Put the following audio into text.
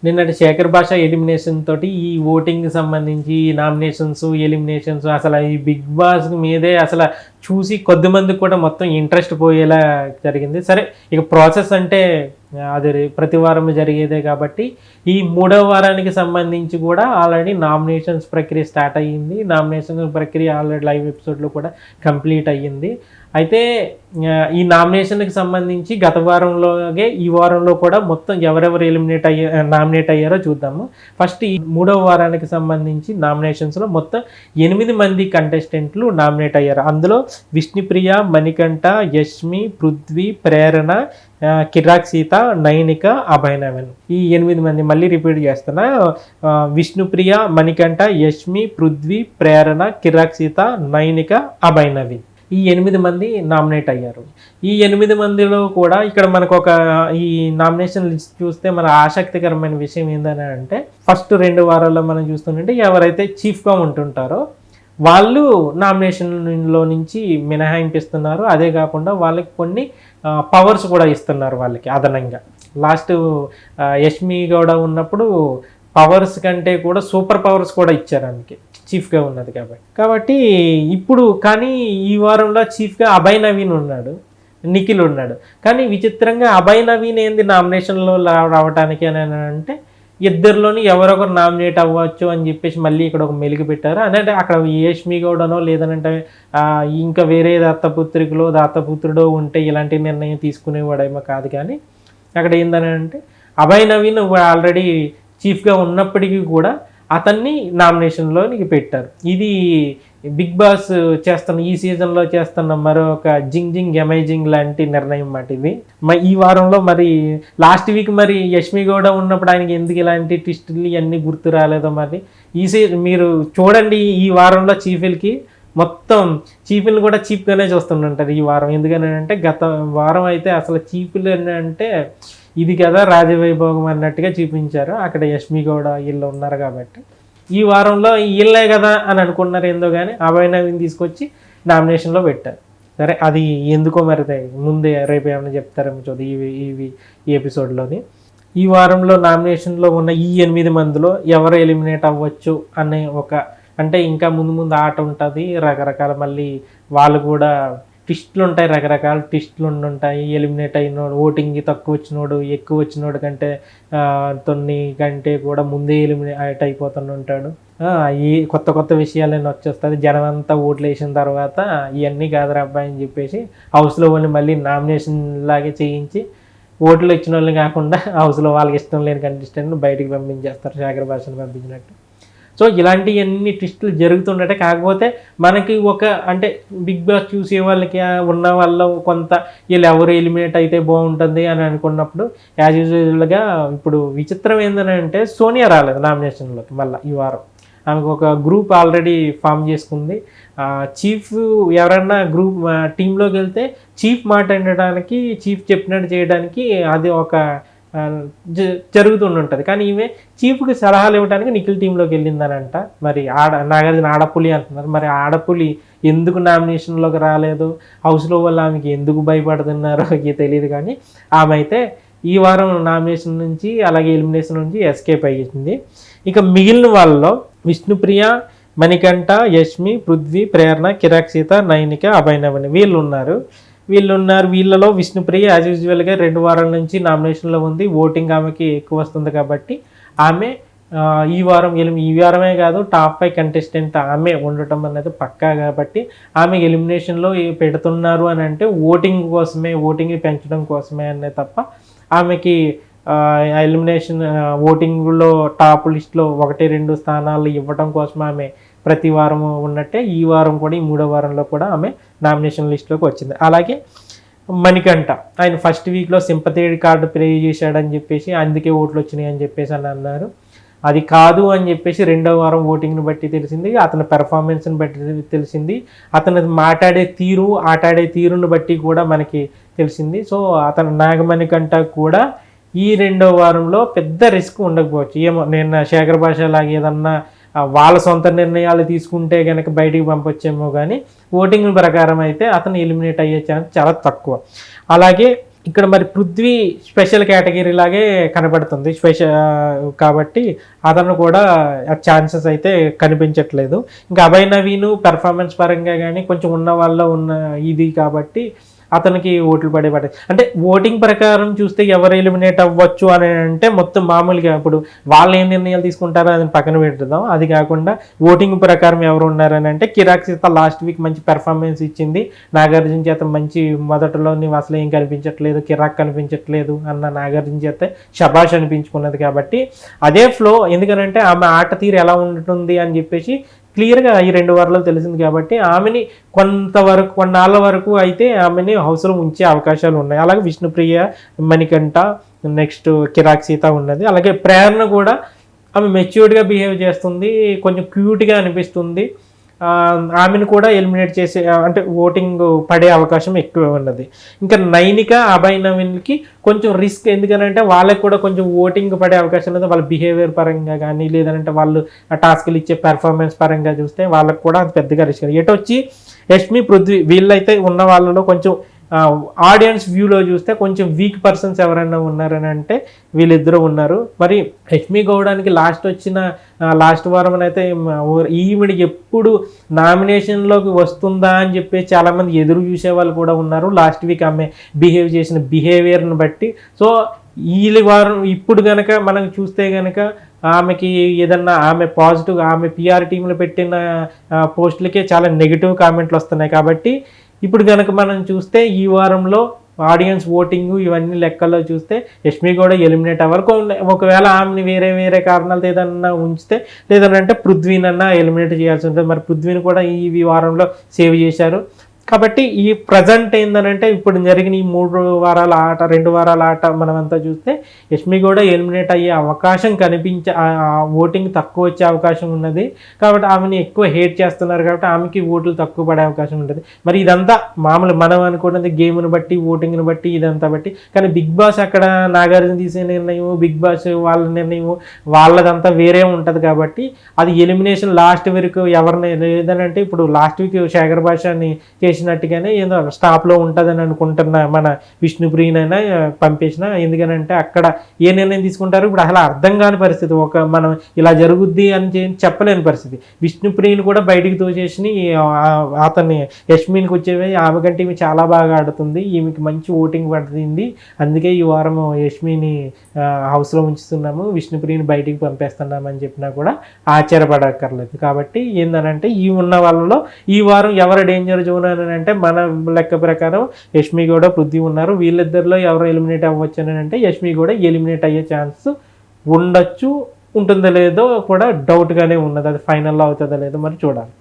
నిన్నటి శేఖర్ భాష ఎలిమినేషన్ తోటి ఈ ఓటింగ్ సంబంధించి ఈ నామినేషన్స్ ఎలిమినేషన్స్ అసలు ఈ బిగ్ బాస్ మీదే అసలు చూసి కొద్దిమందికి కూడా మొత్తం ఇంట్రెస్ట్ పోయేలా జరిగింది. సరే, ఇక ప్రాసెస్ అంటే అది ప్రతి వారం జరిగేదే కాబట్టి ఈ 3వ వారానికి సంబంధించి కూడా ఆల్రెడీ నామినేషన్స్ ప్రక్రియ స్టార్ట్ అయ్యింది. నామినేషన్ ప్రక్రియ ఆల్రెడీ లైవ్ ఎపిసోడ్లో కూడా కంప్లీట్ అయ్యింది. అయితే ఈ నామినేషన్కి సంబంధించి గత వారంలోగే ఈ వారంలో కూడా మొత్తం ఎవరెవరు నామినేట్ అయ్యారో చూద్దాము. ఫస్ట్ ఈ 3వ వారానికి సంబంధించి నామినేషన్స్లో మొత్తం 8 మంది కంటెస్టెంట్లు నామినేట్ అయ్యారు. అందులో విష్ణుప్రియ, మణికంఠ, యష్మి, పృథ్వీ, ప్రేరణ, కిరాక్ సీత, నైనిక, అభయనవన్. ఈ 8 మంది మళ్ళీ రిపీట్ చేస్తున్నా. విష్ణుప్రియ, మణికంఠ, యష్మి, పృథ్వీ, ప్రేరణ, కిరాక్ సీత, నైనిక, అభయనవన్. ఈ 8 మంది నామినేట్ అయ్యారు. ఈ 8 మందిలో కూడా ఇక్కడ మనకు ఈ నామినేషన్ లిస్ట్ చూస్తే మన ఆసక్తికరమైన విషయం ఏంటని అంటే, ఫస్ట్ 2 వారాల్లో మనం చూస్తుంటే ఎవరైతే చీఫ్గా ఉంటుంటారో వాళ్ళు నామినేషన్లో నుంచి మినహాయింపిస్తున్నారు. అదే కాకుండా వాళ్ళకి కొన్ని పవర్స్ కూడా ఇస్తున్నారు వాళ్ళకి అదనంగా. లాస్ట్ యష్మి గౌడ ఉన్నప్పుడు పవర్స్ కంటే కూడా సూపర్ పవర్స్ కూడా ఇచ్చారు ఆమెకి, చీఫ్గా ఉన్నది కాబట్టి ఇప్పుడు కానీ ఈ వారంలో చీఫ్గా అభయ్ నవీన్ ఉన్నాడు, నిఖిల్ ఉన్నాడు. కానీ విచిత్రంగా అభయ్ నవీన్ ఏంది నామినేషన్లో రావడానికి అని అంటే ఇద్దరిలోని ఎవరొకరు నామినేట్ అవ్వచ్చు అని చెప్పేసి మళ్ళీ ఇక్కడ ఒక మెలిగి పెట్టారు. అంటే అక్కడ యష్మి గౌడనో లేదనంటే ఇంకా వేరే దత్తపుత్రుడో ఉంటే ఇలాంటి నిర్ణయం తీసుకునేవాడేమో కాదు. కానీ అక్కడ ఏందని అంటే అభయ్ నవీన్ ఆల్రెడీ చీఫ్గా ఉన్నప్పటికీ కూడా అతన్ని నామినేషన్లోనికి పెట్టారు. ఇది బిగ్ బాస్ ఈ సీజన్లో చేస్తున్న మరొక జింగ్ అమేజింగ్ లాంటి నిర్ణయం మాట ఇది. ఈ వారంలో మరి లాస్ట్ వీక్ మరి యష్మి గౌడ ఉన్నప్పుడు ఆయనకి ఎందుకు ఇలాంటి ట్విస్టులు ఇవన్నీ గుర్తు రాలేదో మరి మీరు చూడండి. ఈ వారంలో చీఫ్లకి మొత్తం చీఫ్లు కూడా చీప్గానే చూస్తుంటారు ఈ వారం. ఎందుకని అంటే గత వారం అయితే అసలు చీఫ్లు అంటే ఇది కదా రాజవైభోగం అన్నట్టుగా చూపించారు. అక్కడ యష్మి గౌడ వీళ్ళు ఉన్నారు కాబట్టి ఈ వారంలో వీళ్ళే కదా అని అనుకున్నారు ఏందో కానీ అభయ్ నవీన్ తీసుకొచ్చి నామినేషన్లో పెట్టారు. సరే, అది ఎందుకో మరి ముందే రేపు ఏమైనా చెప్తారేమో చూద్దాం ఈ ఎపిసోడ్లోని. ఈ వారంలో నామినేషన్లో ఉన్న ఈ 8 మందిలో ఎవరు ఎలిమినేట్ అవ్వచ్చు అనే అంటే ఇంకా ముందు ఆట ఉంటుంది. రకరకాల మళ్ళీ వాళ్ళు కూడా ట్విస్టులు ఉంటాయి, రకరకాల ట్విస్టులు ఉంటాయి. ఎలిమినేట్ అయినోడు, ఓటింగ్కి తక్కువ వచ్చినోడు, ఎక్కువ వచ్చినోడు కంటే కూడా ముందే ఎలిమినేట్ అయిపోతుంటాడు. ఈ కొత్త విషయాలన్నీ వచ్చేస్తుంది. జనం అంతా ఓట్లు వేసిన తర్వాత ఇవన్నీ కాదురా అబ్బాయి అని చెప్పేసి హౌస్లో వాళ్ళని మళ్ళీ నామినేషన్ లాగే చేయించి ఓట్లు ఇచ్చిన వాళ్ళని కాకుండా హౌస్లో వాళ్ళకి ఇష్టం లేని కంటెస్టెంట్ని బయటికి పంపించేస్తారు, శేఖర్ భాషను పంపించినట్టు. సో ఇలాంటివన్నీ ట్విస్టులు జరుగుతుండటే. కాకపోతే మనకి అంటే బిగ్ బాస్ చూసే వాళ్ళకి ఉన్న వాళ్ళు కొంత వీళ్ళు ఎవరు ఎలిమినేట్ అయితే బాగుంటుంది అని అనుకున్నప్పుడు యాజ్ యూజువల్గా ఇప్పుడు విచిత్రం ఏంటని అంటే సోనియా రాలేదు నామినేషన్లోకి. మళ్ళీ ఈ వారం ఆమెకు ఒక గ్రూప్ ఆల్రెడీ ఫామ్ చేసుకుంది. చీఫ్ ఎవరన్నా టీంలోకి వెళ్తే చీఫ్ మాట్లాడడానికి, చీఫ్ చెప్పినట్టు చేయడానికి అది జరుగుతుంటుంది. కానీ ఈమె చీఫ్కి సలహాలు ఇవ్వడానికి నిఖిల్ టీంలోకి వెళ్ళిందనంట. మరి నాగార్జున ఆడపులి అంటున్నారు. మరి ఆడపులి ఎందుకు నామినేషన్లోకి రాలేదు, హౌస్లో వాళ్ళు ఆమెకి ఎందుకు భయపడుతున్నారో తెలియదు. కానీ ఆమె అయితే ఈ వారం నామినేషన్ నుంచి అలాగే ఎలిమినేషన్ నుంచి ఎస్కేప్ అయ్యింది. ఇక మిగిలిన వాళ్ళలో విష్ణుప్రియ, మణికంఠ, యష్మి, పృథ్వీ, ప్రేరణ, కిరాక్ సీత, నైనిక, అభయనవన్ వీళ్ళలో విష్ణుప్రియ యాజ్ యూజువల్గా 2 వారాల నుంచి నామినేషన్లో ఉంది. ఓటింగ్ ఆమెకి ఎక్కువ వస్తుంది కాబట్టి ఆమె ఈ వారమే కాదు టాప్ 5 కంటెస్టెంట్ ఆమె ఉండటం అనేది పక్కా. కాబట్టి ఆమె ఎలిమినేషన్లో పెడుతున్నారు అని అంటే ఓటింగ్ పెంచడం కోసమే అనే తప్ప ఆమెకి ఎలిమినేషన్ ఓటింగ్లో టాప్ లిస్ట్లో 1-2 స్థానాలు ఇవ్వడం కోసం ఆమె ప్రతి వారం ఉన్నట్టే ఈ వారం కూడా ఈ 3వ వారంలో కూడా ఆమె నామినేషన్ లిస్ట్లోకి వచ్చింది. అలాగే మణికంఠ ఆయన ఫస్ట్ వీక్లో సింపతి కార్డు ప్లే చేశాడని చెప్పేసి అందుకే ఓట్లు వచ్చినాయి అని చెప్పేసి అన్నారు. అది కాదు అని చెప్పేసి 2వ వారం ఓటింగ్ని బట్టి తెలిసింది, అతని పెర్ఫార్మెన్స్ని బట్టి తెలిసింది, అతను ఆటాడే తీరును బట్టి కూడా మనకి తెలిసింది. సో అతను నాగమణికంఠ కూడా ఈ 2వ వారంలో పెద్ద రిస్క్ ఉండకపోవచ్చు. ఏమో నేను శేఖర్ భాష లాగా ఏదన్నా వాళ్ళ సొంత నిర్ణయాలు తీసుకుంటే కనుక బయటికి పంపొచ్చేమో. కానీ ఓటింగ్ ప్రకారం అయితే అతను ఎలిమినేట్ అయ్యే ఛాన్స్ చాలా తక్కువ. అలాగే ఇక్కడ మరి పృథ్వీ స్పెషల్ కేటగిరీ లాగే కనబడుతుంది కాబట్టి అతను కూడా ఛాన్సెస్ అయితే కనిపించట్లేదు. ఇంకా అభయ్ నవీన్ పెర్ఫార్మెన్స్ పరంగా కానీ కొంచెం ఉన్న వాళ్ళ ఉన్న ఇది కాబట్టి అతనికి ఓట్లు పడే అంటే ఓటింగ్ ప్రకారం చూస్తే ఎవరు ఎలిమినేట్ అవ్వచ్చు అని అంటే మొత్తం మామూలుగా ఇప్పుడు వాళ్ళు ఏం నిర్ణయాలు తీసుకుంటారో అది పక్కన పెట్టుదాం. అది కాకుండా ఓటింగ్ ప్రకారం ఎవరు ఉన్నారని అంటే కిరాక్ సీత లాస్ట్ వీక్ మంచి పెర్ఫార్మెన్స్ ఇచ్చింది. నాగార్జున చేత మంచి మొదటలోని అసలు ఏం కనిపించట్లేదు, కిరాక్ కనిపించట్లేదు అన్న నాగార్జున చేత శబాష్ అనిపించుకున్నది. కాబట్టి అదే ఫ్లో, ఎందుకనంటే ఆమె ఆట తీరు ఎలా ఉంటుంది అని చెప్పేసి క్లియర్గా ఈ 2 వారాలు తెలిసింది. కాబట్టి ఆమెని కొంతవరకు కొన్నాళ్ళ వరకు అయితే ఆమెని హౌస్లో ఉంచే అవకాశాలు ఉన్నాయి. అలాగే విష్ణుప్రియ, మణికంఠ, నెక్స్ట్ కిరాక్ సీత ఉన్నది. అలాగే ప్రేరణ కూడా ఆమె మెచ్యూర్డ్గా బిహేవ్ చేస్తుంది, కొంచెం క్యూట్గా అనిపిస్తుంది. ఆమెను కూడా ఎలిమినేట్ చేసే అంటే ఓటింగ్ పడే అవకాశం ఎక్కువ ఉన్నది. ఇంకా నైనిక, అభయ్ నవీన్కి కొంచెం రిస్క్, ఎందుకనంటే వాళ్ళకి కూడా కొంచెం ఓటింగ్ పడే అవకాశం ఉంది. వాళ్ళ బిహేవియర్ పరంగా కానీ లేదంటే వాళ్ళు టాస్క్లు ఇచ్చే పెర్ఫార్మెన్స్ పరంగా చూస్తే వాళ్ళకి కూడా అది పెద్దగా రిస్క్. ఎటు వచ్చి యష్మి, పృథ్వీ వీళ్ళైతే ఉన్న వాళ్ళలో కొంచెం ఆడియన్స్ వ్యూలో చూస్తే కొంచెం వీక్ పర్సన్స్ ఎవరైనా ఉన్నారని అంటే వీళ్ళిద్దరూ ఉన్నారు. మరి యష్మి గౌడానికి లాస్ట్ వారం అయితే ఈవిడ ఎప్పుడు నామినేషన్లోకి వస్తుందా అని చెప్పి చాలామంది ఎదురు చూసే వాళ్ళు కూడా ఉన్నారు. లాస్ట్ వీక్ ఆమె బిహేవ్ చేసిన బిహేవియర్ని బట్టి. సో ఈ వారం ఇప్పుడు కనుక మనం చూస్తే కనుక ఆమెకి ఏదన్నా ఆమె పాజిటివ్ ఆమె పిఆర్ టీంలో పెట్టిన పోస్టులకే చాలా నెగిటివ్ కామెంట్లు వస్తున్నాయి. కాబట్టి ఇప్పుడు కనుక మనం చూస్తే ఈ వారంలో ఆడియన్స్ ఓటింగ్ ఇవన్నీ లెక్కల్లో చూస్తే యష్మి కూడా ఎలిమినేట్ అవ్వాలి. ఒకవేళ ఆమెని వేరే కారణాలతో ఏదన్నా ఉంచితే లేదంటే పృథ్వీనన్నా ఎలిమినేట్ చేయాల్సి ఉంటుంది. మరి పృథ్వీని కూడా ఈ వారంలో సేవ్ చేశారు. కాబట్టి ఈ ప్రజెంట్ ఏంటంటే ఇప్పుడు జరిగిన ఈ 2 వారాల ఆట మనమంతా చూస్తే యష్మి కూడా ఎలిమినేట్ అయ్యే అవకాశం ఓటింగ్ తక్కువ వచ్చే అవకాశం ఉన్నది. కాబట్టి ఆమెని ఎక్కువ హేట్ చేస్తున్నారు కాబట్టి ఆమెకి ఓట్లు తక్కువ పడే అవకాశం ఉంటుంది. మరి ఇదంతా మామూలు మనం అనుకున్నది గేమ్ని బట్టి ఓటింగ్ని బట్టి ఇదంతా బట్టి. కానీ బిగ్ బాస్ అక్కడ నాగార్జున తీసే నిర్ణయం, బిగ్ బాస్ వాళ్ళ నిర్ణయం వాళ్ళదంతా వేరే ఉంటుంది. కాబట్టి అది ఎలిమినేషన్ లాస్ట్ వరకు ఎవరిని లేదనంటే ఇప్పుడు లాస్ట్ వీక్ శేఖర్ భాషని చేసినట్టుగానే ఏదో స్టాప్లో ఉంటుందని అనుకుంటున్న మన విష్ణుప్రియనైనా పంపించిన. ఎందుకనంటే అక్కడ ఏ నిర్ణయం తీసుకుంటారు ఇప్పుడు అసలు అర్థం కాని పరిస్థితి. మనం ఇలా జరుగుద్ది అని చెప్పలేని పరిస్థితి. విష్ణుప్రియని కూడా బయటికి తోచేసి అతన్ని యష్మిన్కి వచ్చేవి ఆమె కంటే ఈమె చాలా బాగా ఆడుతుంది, ఈమెకి మంచి ఓటింగ్ పడుతుంది, అందుకే ఈ వారం యష్మిని హౌస్లో ఉంచుతున్నాము, విష్ణుప్రియని బయటికి పంపేస్తున్నామని చెప్పినా కూడా ఆశ్చర్యపడక్కర్లేదు. కాబట్టి ఏంటనంటే ఈ ఉన్న వాళ్ళలో ఈ వారం ఎవరు డేంజర్ జోన్ అని అంటే మన లెక్క ప్రకారం యష్మి కూడా పృథ్వీ ఉన్నారు. వీళ్ళిద్దరిలో ఎవరు ఎలిమినేట్ అవ్వచ్చు అని అంటే యష్మి కూడా ఎలిమినేట్ అయ్యే ఛాన్స్ ఉండొచ్చు. ఉంటుందో లేదో కూడా డౌట్గానే ఉన్నది. అది ఫైనల్లో అవుతుందో లేదో మరి చూడాలి.